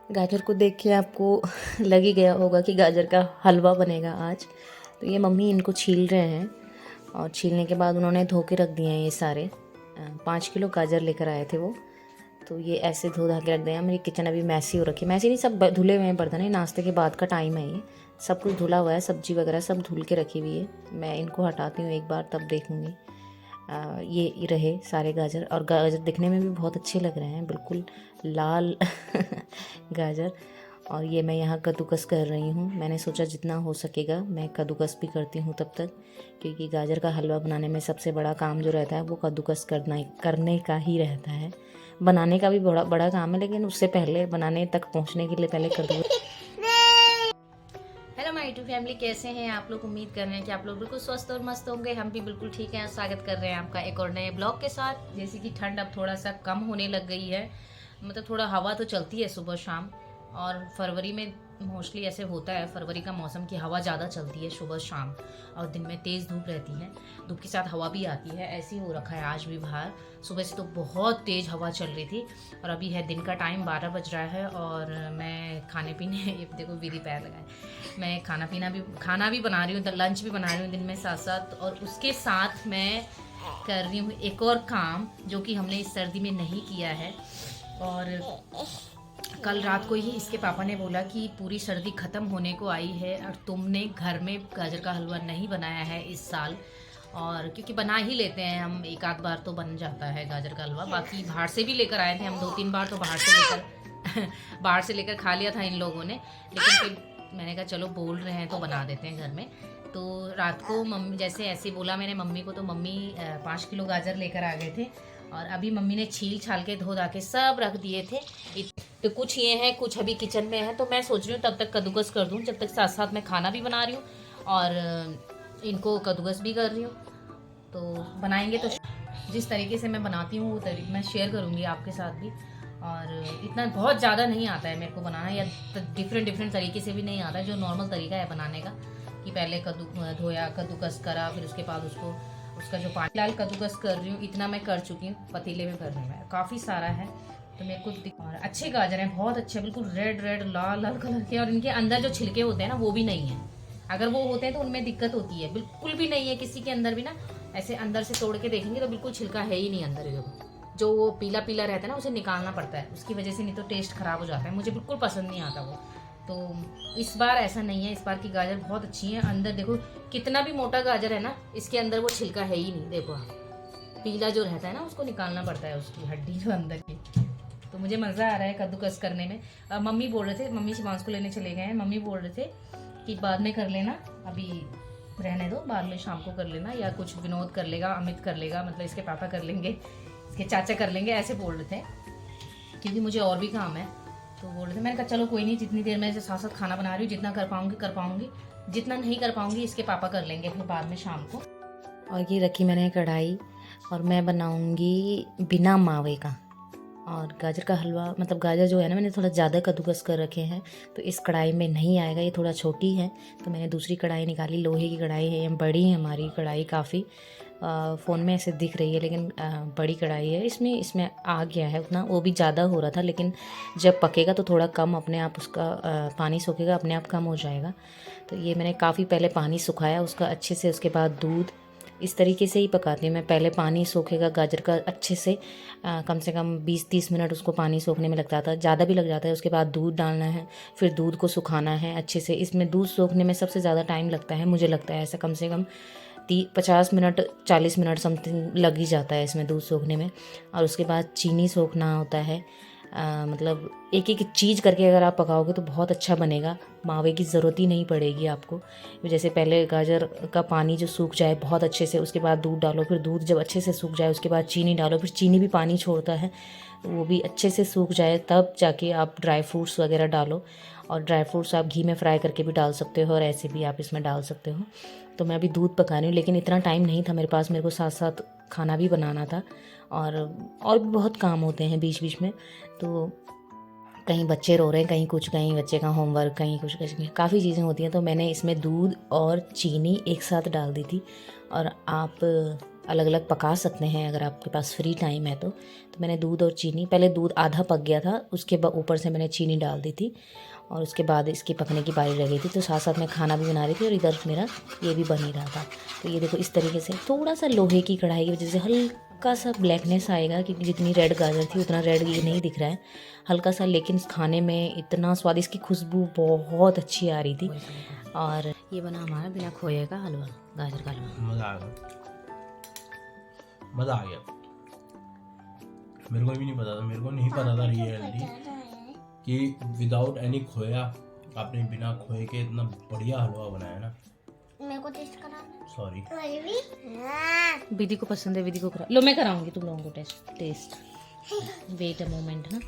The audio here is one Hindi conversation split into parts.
गाजर को देख के आपको लग ही गया होगा कि गाजर का हलवा बनेगा आज। तो ये मम्मी इनको छील रहे हैं और छीलने के बाद उन्होंने धो के रख दिए हैं ये सारे। 5 किलो गाजर लेकर आए थे वो, तो ये ऐसे धो धा के रख दिए हैं। मेरी किचन अभी मैसी हो रखी है, मैसी नहीं, सब धुले हुए हैं बर्तन है, नाश्ते के बाद का टाइम है ये, सब कुछ धुला हुआ है, सब्जी वगैरह सब धुल के रखी हुई है। मैं इनको हटाती हूँ एक बार, तब देखूँगी। ये रहे सारे गाजर, और गाजर दिखने में भी बहुत अच्छे लग रहे हैं, बिल्कुल लाल गाजर। और ये मैं यहाँ कद्दूकस कर रही हूँ। मैंने सोचा जितना हो सकेगा मैं कद्दूकस भी करती हूँ तब तक, क्योंकि गाजर का हलवा बनाने में सबसे बड़ा काम जो रहता है वो कद्दूकस करने का ही रहता है। बनाने का भी बड़ा बड़ा काम है, लेकिन उससे पहले, बनाने तक पहुँचने के लिए पहले कद्दूकस। हेलो माय टू फैमिली, कैसे हैं आप लोग? उम्मीद कर रहे हैं कि आप लोग बिल्कुल स्वस्थ और मस्त होंगे। हम भी बिल्कुल ठीक हैं। स्वागत कर रहे हैं आपका एक और नए ब्लॉग के साथ। जैसे कि ठंड अब थोड़ा सा कम होने लग गई है, मतलब थोड़ा हवा तो चलती है सुबह शाम, और फरवरी में मोस्टली ऐसे होता है, फरवरी का मौसम की हवा ज़्यादा चलती है सुबह शाम, और दिन में तेज़ धूप रहती है, धूप के साथ हवा भी आती है। ऐसे ही हो रखा है आज भी बाहर। सुबह से तो बहुत तेज़ हवा चल रही थी, और अभी है दिन का टाइम, 12 बज रहा है, और मैं खाने पीने ये देखो विधि पैर लगाए, मैं खाना भी बना रही हूँ, लंच भी बना रही हूँ दिन में साथ साथ, और उसके साथ मैं कर रही हूँ एक और काम जो कि हमने इस सर्दी में नहीं किया है। और कल रात को ही इसके पापा ने बोला कि पूरी सर्दी ख़त्म होने को आई है और तुमने घर में गाजर का हलवा नहीं बनाया है इस साल। और क्योंकि बना ही लेते हैं हम, एक आध बार तो बन जाता है गाजर का हलवा, बाकी बाहर से भी लेकर आए थे हम 2-3 बार, तो बाहर से लेकर बाहर से लेकर खा लिया था इन लोगों ने। लेकिन फिर मैंने कहा चलो बोल रहे हैं तो बना देते हैं घर में। तो रात को मम्मी जैसे ऐसे बोला मैंने मम्मी को, तो मम्मी 5 किलो गाजर लेकर आ गए थे, और अभी मम्मी ने छील छाल के धो धा के सब रख दिए थे। तो कुछ ये हैं, कुछ अभी किचन में है, तो मैं सोच रही हूँ तब तक कद्दूकस कर दूँ, जब तक साथ साथ मैं खाना भी बना रही हूँ और इनको कद्दूकस भी कर रही हूँ। तो बनाएंगे तो जिस तरीके से मैं बनाती हूँ वो तरीके मैं शेयर करूँगी आपके साथ भी। और इतना बहुत ज़्यादा नहीं आता है मेरे को बनाना, या डिफरेंट तरीके से भी नहीं आता है, जो नॉर्मल तरीका है बनाने का, कि पहले कद्दू धोया, कद्दूकस करा, फिर उसके बाद उसका जो पानी, लाल कद्दूकस कर रही हूँ, इतना मैं कर चुकी हूँ, पतीले में कर रही हूँ मैं, काफ़ी सारा है तो मेरे को। और अच्छे गाजर हैं, बहुत अच्छे, बिल्कुल रेड रेड लाल लाल कलर के, और इनके अंदर जो छिलके होते हैं ना वो भी नहीं है। अगर वो होते हैं तो उनमें दिक्कत होती है, बिल्कुल भी नहीं है किसी के अंदर भी ना। ऐसे अंदर से तोड़ के देखेंगे तो बिल्कुल छिलका है ही नहीं अंदर, जो वो पीला पीला रहता है ना उसे निकालना पड़ता है, उसकी वजह से, नहीं तो टेस्ट खराब हो जाता है, मुझे बिल्कुल पसंद नहीं आता वो। तो इस बार ऐसा नहीं है, इस बार की गाजर बहुत अच्छी है। अंदर देखो कितना भी मोटा गाजर है ना, इसके अंदर वो छिलका है ही नहीं, देखो पीला जो रहता है ना उसको निकालना पड़ता है, उसकी हड्डी जो अंदर की। तो मुझे मज़ा आ रहा है कद्दूकस करने में। मम्मी बोल रहे थे, मम्मी शिवांश को लेने चले गए हैं, मम्मी बोल रहे थे कि बाद में कर लेना, अभी रहने दो, बाद में शाम को कर लेना, या कुछ विनोद कर लेगा, अमित कर लेगा, मतलब इसके पापा कर लेंगे, इसके चाचा कर लेंगे, ऐसे बोल रहे थे, क्योंकि मुझे और भी काम है। तो बोल रहे थे, मैंने कहा चलो कोई नहीं, जितनी देर में साथ साथ खाना बना रही हूँ, जितना कर पाऊँगी, जितना नहीं कर पाऊँगी इसके पापा कर लेंगे फिर बाद में शाम को। और ये रखी मैंने कढ़ाई, और मैं बनाऊँगी बिना मावे का। और गाजर का हलवा, मतलब गाजर जो है ना, मैंने थोड़ा ज़्यादा कद्दूकस कर रखे हैं, तो इस कढ़ाई में नहीं आएगा, ये थोड़ा छोटी है, तो मैंने दूसरी कढ़ाई निकाली। लोहे की कढ़ाई है, ये बड़ी है हमारी कढ़ाई काफ़ी, फ़ोन में ऐसे दिख रही है, लेकिन बड़ी कढ़ाई है। इसमें आ गया है उतना, वो भी ज़्यादा हो रहा था, लेकिन जब पकेगा तो थोड़ा कम, अपने आप उसका पानी सोखेगा, अपने आप कम हो जाएगा। तो ये मैंने काफ़ी पहले पानी सुखाया उसका अच्छे से, उसके बाद दूध, इस तरीके से ही पकाती हूँ मैं। पहले पानी सोखेगा गाजर का अच्छे से, कम से कम 20-30 मिनट उसको पानी सोखने में लग जाता है, ज़्यादा भी लग जाता है। उसके बाद दूध डालना है, फिर दूध को सुखाना है अच्छे से। इसमें दूध सोखने में सबसे ज़्यादा टाइम लगता है, मुझे लगता है ऐसा, कम से कम 50 मिनट 40 मिनट समथिंग लग ही जाता है इसमें दूध सोखने में। और उसके बाद चीनी सोखना होता है, मतलब एक एक चीज़ करके अगर आप पकाओगे तो बहुत अच्छा बनेगा, मावे की ज़रूरत ही नहीं पड़ेगी आपको। जैसे पहले गाजर का पानी जो सूख जाए बहुत अच्छे से, उसके बाद दूध डालो, फिर दूध जब अच्छे से सूख जाए उसके बाद चीनी डालो, फिर चीनी भी पानी छोड़ता है, वो भी अच्छे से सूख जाए तब जाके आप ड्राई फ्रूट्स वगैरह डालो। और ड्राई फ्रूट्स आप घी में फ्राई करके भी डाल सकते हो, और ऐसे भी आप इसमें डाल सकते हो। तो मैं अभी दूध पका रही हूँ, लेकिन इतना टाइम नहीं था मेरे पास, मेरे को साथ साथ खाना भी बनाना था, और भी बहुत काम होते हैं बीच बीच में। तो कहीं बच्चे रो रहे हैं, कहीं कुछ, कहीं बच्चे का होमवर्क, कहीं कुछ, काफ़ी चीज़ें होती हैं। तो मैंने इसमें दूध और चीनी एक साथ डाल दी थी। और आप अलग अलग पका सकते हैं अगर आपके पास फ्री टाइम है तो मैंने दूध और चीनी, पहले दूध आधा पक गया था, उसके ऊपर से मैंने चीनी डाल दी थी और उसके बाद इसकी पकने की बारी रह गई थी। तो साथ साथ मैं खाना भी बना रही थी और इधर मेरा ये भी बन ही रहा था। तो ये देखो इस तरीके से थोड़ा सा लोहे की कढ़ाई की वजह से हल्का सा ब्लैकनेस आएगा, क्योंकि जितनी रेड गाजर थी उतना रेड ये नहीं दिख रहा है, हल्का सा, लेकिन खाने में इतना स्वाद, इसकी खुशबू बहुत अच्छी आ रही थी। और ये बना हमारा बिना खोए का हलवा, गाजर का हलवा। मज़ा आ गया, मज़ा आ गया। मेरे को भी नहीं पता था, मेरे को नहीं पता था रियलिटी कि विदाउट एनी खोया आपने बिना खोए के इतना बढ़िया हलवा बनाया ना। मेरे को टेस्ट कराना। सॉरी, विधि को पसंद है, विधि को करा लो, मैं कराऊंगी तुम लोगों को टेस्ट। वेट अ मोमेंट ना,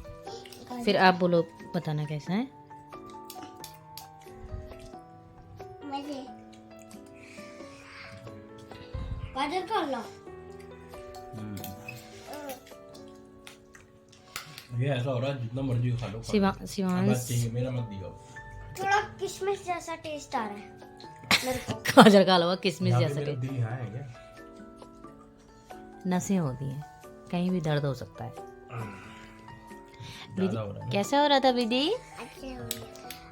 फिर आप बोलो बताना कैसा है। गाजर का हलवा ये ऐसा हो रहा है जितना मर्जी खा लो। शिवांश चाहिए मेरा मत दियो। थोड़ा किशमिश जैसा टेस्ट आ रहा है मेरे को। गाजर का हलवा किशमिश जैसा टेस्ट। दिल यहाँ है क्या? नसें होती हैं, कहीं भी दर्द हो सकता है। ज़्यादा हो रहा है। कैसा हो रहा था विधि?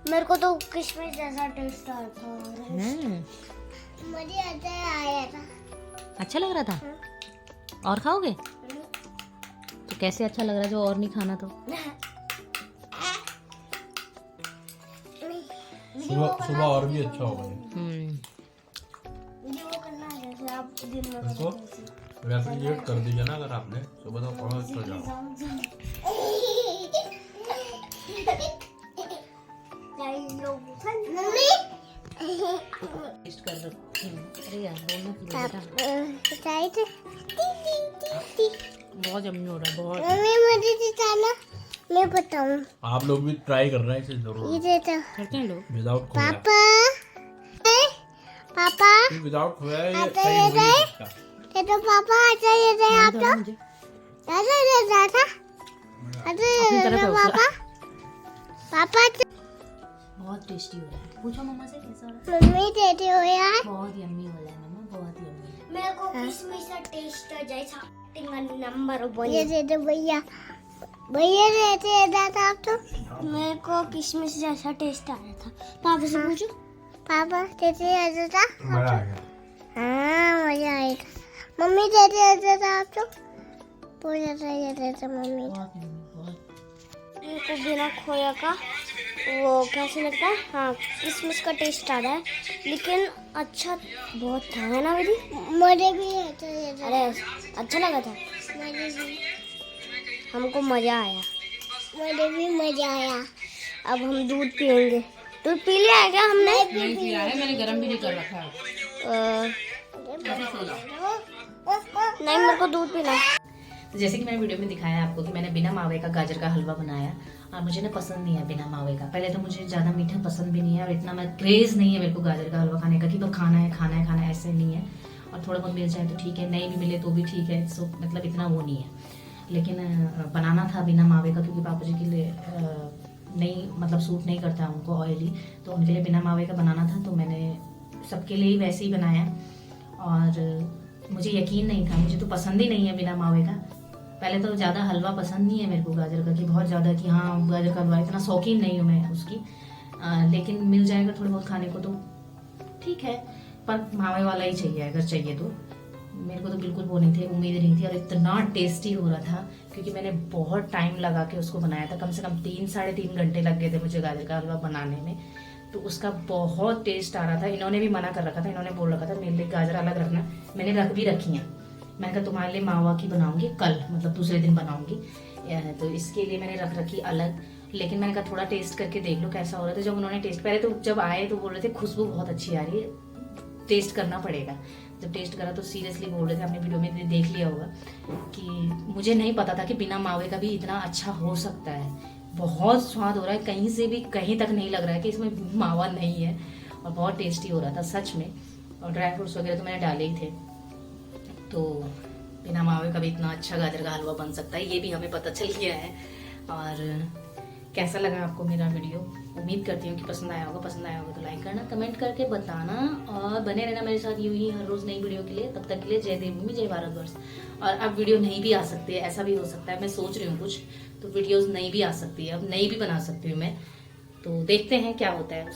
मेरे को तो किशमिश जैसा टेस्ट आ रहा था। मुझे अच्छा आया था। अच्छा लग रहा था? और खाओगे? तो कैसे अच्छा लग रहा है जो और नहीं खाना तो? सुबह और भी अच्छा होगा। इसको रेफ्रिजरेट कर दीजिए ना अगर आपने, सुबह तो और अच्छा जाओ। टेस्ट कर रखी हूँ। अरे यार बोलना प्लीज बेटा। बहुत यम्मी हो रहा है, बहुत। मुझे दिखाना, मैं बताऊं। आप लोग भी ट्राई कर रहे हैं इसे जरूर। ये देता करते हैं लोग। विदाउट खोया। पापा विदाउट खोया ये सही हो नहीं सकता। ये तो पापा अच्छा ये दे आप तो ऐसा ये दादा अच्छा ये पापा पापा बहुत टेस्टी हो रहा है। पूछो मम्मा से कैसा हो रहा मम्मी देते हो यार। है? बहुत यम्मी हो रहा है मम्मा, बहुत यम्मी। मेरे को किशमिश का टेस्ट जैसा नंबर ये दे दो भैया, भैया देते हैं दादा आप तो। मेरे को किशमिश जैसा टेस्ट आ रहा था। पापा से पूछो, पापा देते हैं दादा? मजा आ गया। हाँ मजा आएगा। मम्मी देते हैं दादा आप तो? पूछा था ये देते मम्मी। बहुत यम्मी, बहुत। मेरे को बिना खोया का वो कैसे लगता है? हाँ किशमिश का टेस्ट आ रहा है, लेकिन अच्छा बहुत था, है ना दीदी? मुझे भी अरे अच्छा लगा था। मुझे भी, हमको मजा आया। मुझे भी मजा आया। अब हम दूध पियेंगे। दूध पी लिया है क्या हमने? नहीं पिया है मैंने, गरम भी नहीं कर रखा है। नहीं मेरे को दूध पीना है। तो जैसे कि मैंने वीडियो में दिखाया आपको कि मैंने बिना मावे का गाजर का हलवा बनाया, और मुझे ना पसंद नहीं है बिना मावे का। पहले तो मुझे ज़्यादा मीठा पसंद भी नहीं है और इतना मैं क्रेज़ नहीं है मेरे को गाजर का हलवा खाने का कि बस खाना है खाना है खाना है, ऐसे नहीं है। और थोड़ा बहुत मिल जाए तो ठीक है, नहीं भी मिले तो भी ठीक है। सो मतलब इतना वो नहीं है, लेकिन बनाना था बिना मावे का क्योंकि पापा जी के लिए नहीं मतलब सूट नहीं करता उनको ऑयली, तो उनके लिए बिना मावे का बनाना था। तो मैंने सबके लिए ही वैसे ही बनाया और मुझे यकीन नहीं था, मुझे तो पसंद ही नहीं है बिना मावे का। पहले तो ज़्यादा हलवा पसंद नहीं है मेरे को गाजर का, कि बहुत ज़्यादा कि हाँ गाजर का हलवा, इतना शौकीन नहीं हूँ मैं उसकी। लेकिन मिल जाएगा थोड़ा बहुत खाने को तो ठीक है, पर मावे वाला ही चाहिए अगर चाहिए तो। मेरे को तो बिल्कुल वो नहीं थे, उम्मीद नहीं थी, और इतना टेस्टी हो रहा था क्योंकि मैंने बहुत टाइम लगा के उसको बनाया था। कम से कम 3-3.5 घंटे लग गए थे मुझे गाजर का हलवा बनाने में। तो उसका बहुत टेस्ट आ रहा था। इन्होंने भी मना कर रखा था, इन्होंने बोल रखा था मेरे लिए गाजर अलग रखना, मैंने रख भी रखी हैं। मैंने कहा तुम्हारे लिए मावा की बनाऊंगी कल, मतलब दूसरे दिन बनाऊंगी, तो इसके लिए मैंने रख रखी अलग। लेकिन मैंने कहा थोड़ा टेस्ट करके देख लो कैसा हो रहा था। जब उन्होंने टेस्ट, पहले तो जब आए तो बोल रहे थे खुशबू बहुत अच्छी आ रही है, टेस्ट करना पड़ेगा। जब टेस्ट करा तो सीरियसली बोल रहे थे, आपने वीडियो में देख लिया होगा कि मुझे नहीं पता था कि बिना मावे का भी इतना अच्छा हो सकता है। बहुत स्वाद हो रहा है, कहीं से भी कहीं तक नहीं लग रहा है कि इसमें मावा नहीं है, और बहुत टेस्टी हो रहा था सच में। और ड्राई फ्रूट्स वगैरह तो मैंने डाले ही थे, तो बिना मावे का भी इतना अच्छा गाजर का हलवा बन सकता है, ये भी हमें पता चल गया है। और कैसा लगा आपको मेरा वीडियो। उम्मीद करती हूँ कि पसंद आया होगा। पसंद आया होगा तो लाइक करना, कमेंट करके बताना और बने रहना मेरे साथ यूं ही हर रोज़ नई वीडियो के लिए। तब तक के लिए जय देवभूमि, जय भारतवर्ष। और अब वीडियो नहीं भी आ सकती है, ऐसा भी हो सकता है। मैं सोच रही हूँ कुछ तो वीडियोज़ नहीं भी आ सकती है, अब नई भी बना सकती हूँ मैं, तो देखते हैं क्या होता है।